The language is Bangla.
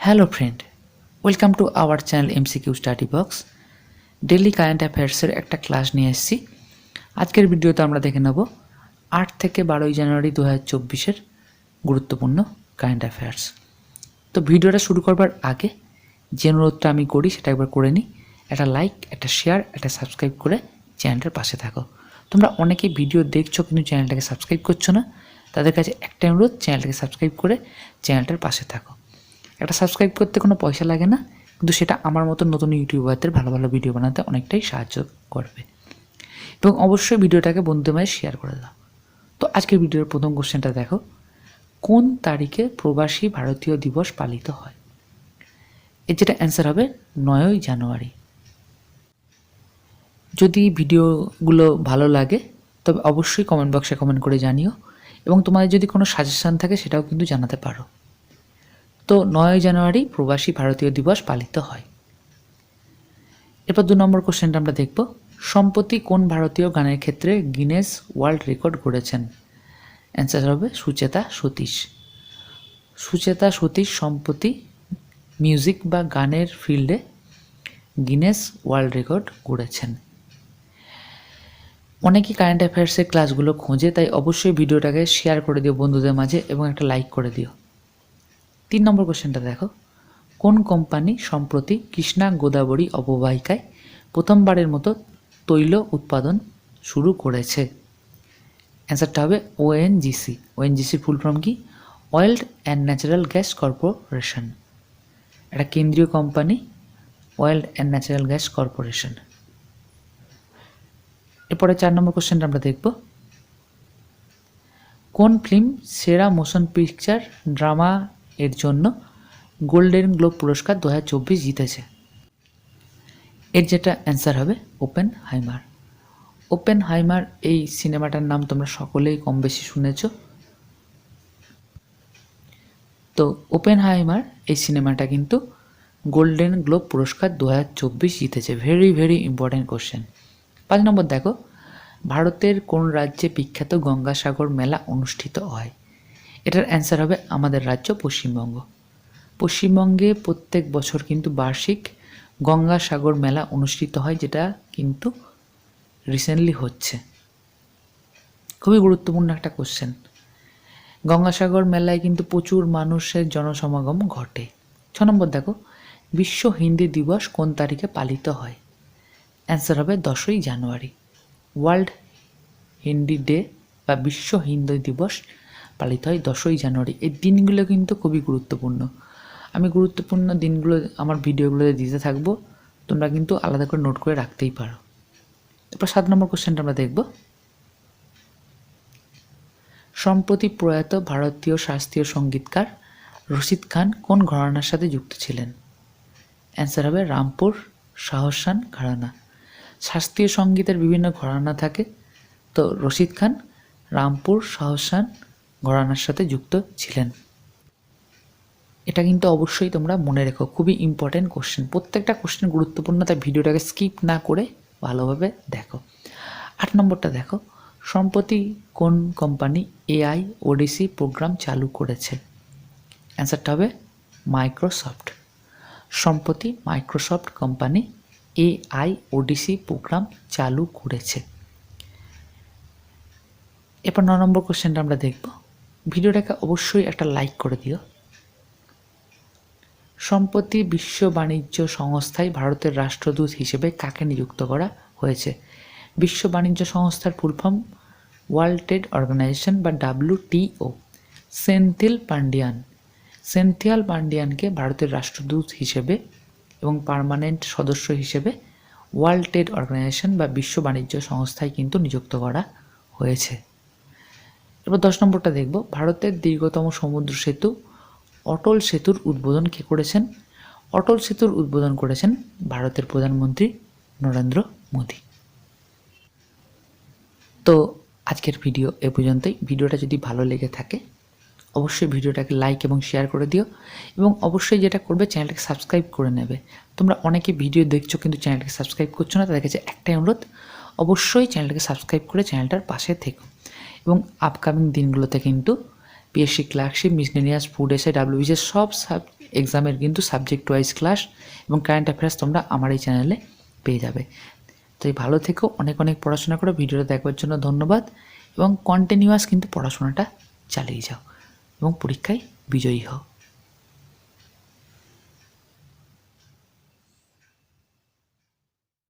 Hello friend, welcome to our channel MCQ study box. Daily current অ্যাফেয়ার্সের একটা ক্লাস নিয়ে এসেছি। আজকের ভিডিওতে আমরা দেখে নেব 8 থেকে 12 জানুয়ারি 2024-এর গুরুত্বপূর্ণ কারেন্ট অ্যাফেয়ার্স। তো ভিডিওটা শুরু করবার আগে যে অনুরোধটা আমি করি সেটা একবার করে নিই। একটা লাইক, একটা শেয়ার, একটা সাবস্ক্রাইব করে চ্যানেলটার পাশে থাকো। তোমরা অনেকেই ভিডিও দেখছো কিন্তু চ্যানেলটাকে সাবস্ক্রাইব করছো না। তাদের কাছে একটা অনুরোধ, চ্যানেলটাকে সাবস্ক্রাইব করে চ্যানেলটার পাশে থাকো। একটা সাবস্ক্রাইব করতে কোনো পয়সা লাগে না, কিন্তু সেটা আমার মতো নতুন ইউটিউবারদের ভালো ভালো ভিডিও বানাতে অনেকটাই সাহায্য করবে। এবং অবশ্যই ভিডিওটাকে বন্ধুদের মাঝে শেয়ার করে দাও। তো আজকের ভিডিওর প্রথম কোশ্চেনটা দেখো, কোন তারিখে প্রবাসী ভারতীয় দিবস পালিত হয়? এর যেটা অ্যান্সার হবে 9 জানুয়ারি। যদি ভিডিওগুলো ভালো লাগে তবে অবশ্যই কমেন্ট বক্সে কমেন্ট করে জানিও, এবং তোমাদের যদি কোনো সাজেশান থাকে সেটাও কিন্তু জানাতে পারো। তো 9 জানুয়ারি প্রবাসী ভারতীয় দিবস পালিত হয়। এরপর 2 নম্বর কোশ্চেনটা আমরা দেখব, সম্প্রতি কোন ভারতীয় গানের ক্ষেত্রে গিনেস ওয়ার্ল্ড রেকর্ড গড়েছেন? অ্যান্সার হবে সুচেতা সতীশ। সুচেতা সতীশ সম্প্রতি মিউজিক বা গানের ফিল্ডে গিনেস ওয়ার্ল্ড রেকর্ড গড়েছেন। অনেকেই কারেন্ট অ্যাফেয়ার্সের ক্লাসগুলো খোঁজে, তাই অবশ্যই ভিডিওটাকে শেয়ার করে দিও বন্ধুদের মাঝে এবং একটা লাইক করে দিও। 3 নম্বর কোশ্চেনটা দেখো, কোন কোম্পানি সম্প্রতি কৃষ্ণা গোদাবরী অববাহিকায় প্রথমবারের মতো তৈল উৎপাদন শুরু করেছে? অ্যান্সারটা হবে ওএনজিসি। ওএনজিসির ফুল ফর্ম কি? Oil and natural gas corporation. একটা কেন্দ্রীয় company, oil and natural gas corporation. এরপরে 4 নম্বর কোশ্চেনটা আমরা দেখব, কোন ফিল্ম সেরা মোশন পিকচার ড্রামা এর জন্য গোল্ডেন গ্লোব পুরস্কার 2024 জিতেছে? এর যেটা অ্যান্সার হবে ওপেনহাইমার। ওপেনহাইমার এই সিনেমাটার নাম তোমরা সকলেই কম বেশি শুনেছ। তো ওপেনহাইমার এই সিনেমাটা কিন্তু গোল্ডেন গ্লোব পুরস্কার 2024 জিতেছে। Very very important question. 5 নম্বর দেখো, ভারতের কোন রাজ্যে বিখ্যাত গঙ্গাসাগর মেলা অনুষ্ঠিত হয়? এটার অ্যান্সার হবে আমাদের রাজ্য পশ্চিমবঙ্গ। পশ্চিমবঙ্গে প্রত্যেক বছর কিন্তু বার্ষিক গঙ্গাসাগর মেলা অনুষ্ঠিত হয়, যেটা কিন্তু রিসেন্টলি হচ্ছে। খুবই গুরুত্বপূর্ণ একটা কোশ্চেন। গঙ্গাসাগর মেলায় কিন্তু প্রচুর মানুষের জনসমাগম ঘটে। 6 নম্বর দেখো, বিশ্ব হিন্দি দিবস কোন তারিখে পালিত হয়? অ্যান্সার হবে 10ই জানুয়ারি। ওয়ার্ল্ড হিন্দি ডে বা বিশ্ব হিন্দি দিবস পালিত হয় 10ই জানুয়ারি। এই দিনগুলো কিন্তু খুবই গুরুত্বপূর্ণ। আমি গুরুত্বপূর্ণ দিনগুলো আমার ভিডিওগুলোতে দিতে থাকবো, তোমরা কিন্তু আলাদা করে নোট করে রাখতেই পারো। এরপর 7 নম্বর কোশ্চেনটা আমরা দেখব, সম্প্রতি প্রয়াত ভারতীয় শাস্ত্রীয় সঙ্গীতকার রশিদ খান কোন ঘরানার সাথে যুক্ত ছিলেন? অ্যান্সার হবে রামপুর শাহসান ঘরানা। শাস্ত্রীয় সঙ্গীতের বিভিন্ন ঘরানা থাকে, তো রশিদ খান রামপুর শাহসান ঘরানার সাথে যুক্ত ছিলেন। এটা কিন্তু অবশ্যই তোমরা মনে রেখো, খুবই ইম্পর্ট্যান্ট কোশ্চেন। প্রত্যেকটা কোশ্চেন গুরুত্বপূর্ণ, তাই ভিডিওটাকে স্কিপ না করে ভালোভাবে দেখো। 8 নম্বরটা দেখো, সম্প্রতি কোন কোম্পানি এআই ওডিসি প্রোগ্রাম চালু করেছে? অ্যান্সারটা হবে মাইক্রোসফট। সম্প্রতি মাইক্রোসফট কোম্পানি এআই ওডিসি প্রোগ্রাম চালু করেছে। এরপর 9 নম্বর কোশ্চেনটা আমরা দেখব। ভিডিওটাকে অবশ্যই একটা লাইক করে দিও। সম্প্রতি বিশ্ব বাণিজ্য সংস্থায় ভারতের রাষ্ট্রদূত হিসেবে কাকে নিযুক্ত করা হয়েছে? বিশ্ব বাণিজ্য সংস্থার full form world trade organization বা WTO। সেন্থিয়াল পান্ডিয়ানকে ভারতের রাষ্ট্রদূত হিসেবে এবং পার্মানেন্ট সদস্য হিসেবে ওয়ার্ল্ড ট্রেড অর্গানাইজেশন বা বিশ্ব বাণিজ্য সংস্থায় কিন্তু নিযুক্ত করা হয়েছে। এবার 10 নম্বরটা দেখব, ভারতের দীর্ঘতম সমুদ্র সেতু অটল সেতুর উদ্বোধন কে করেছেন? অটল সেতুর উদ্বোধন করেছেন ভারতের প্রধানমন্ত্রী নরেন্দ্র মোদী। তো আজকের ভিডিও এ পর্যন্তই। ভিডিওটা যদি ভালো লেগে থাকে অবশ্যই ভিডিওটাকে লাইক এবং শেয়ার করে দিও, এবং অবশ্যই যেটা করবে চ্যানেলটাকে সাবস্ক্রাইব করে নেবে। তোমরা অনেকে ভিডিও দেখছো কিন্তু চ্যানেলটাকে সাবস্ক্রাইব করছো না, তাদের কাছে একটাই অনুরোধ, অবশ্যই চ্যানেলটাকে সাবস্ক্রাইব করে চ্যানেলটার পাশে থেকো। এবং আপকামিং দিনগুলোতে কিন্তু PSC clerkship, miscellaneous, food SI, WBCS সব এক্সামের কিন্তু সাবজেক্ট ওয়াইজ ক্লাস এবং কারেন্ট অ্যাফেয়ার্স তোমরা আমার এই চ্যানেলে পেয়ে যাবে। তাই ভালো থেকো, অনেক অনেক পড়াশোনা করো। ভিডিওটা দেখবার জন্য ধন্যবাদ এবং কন্টিনিউয়াস কিন্তু পড়াশোনাটা চালিয়ে যাও এবং পরীক্ষায় বিজয়ী হও।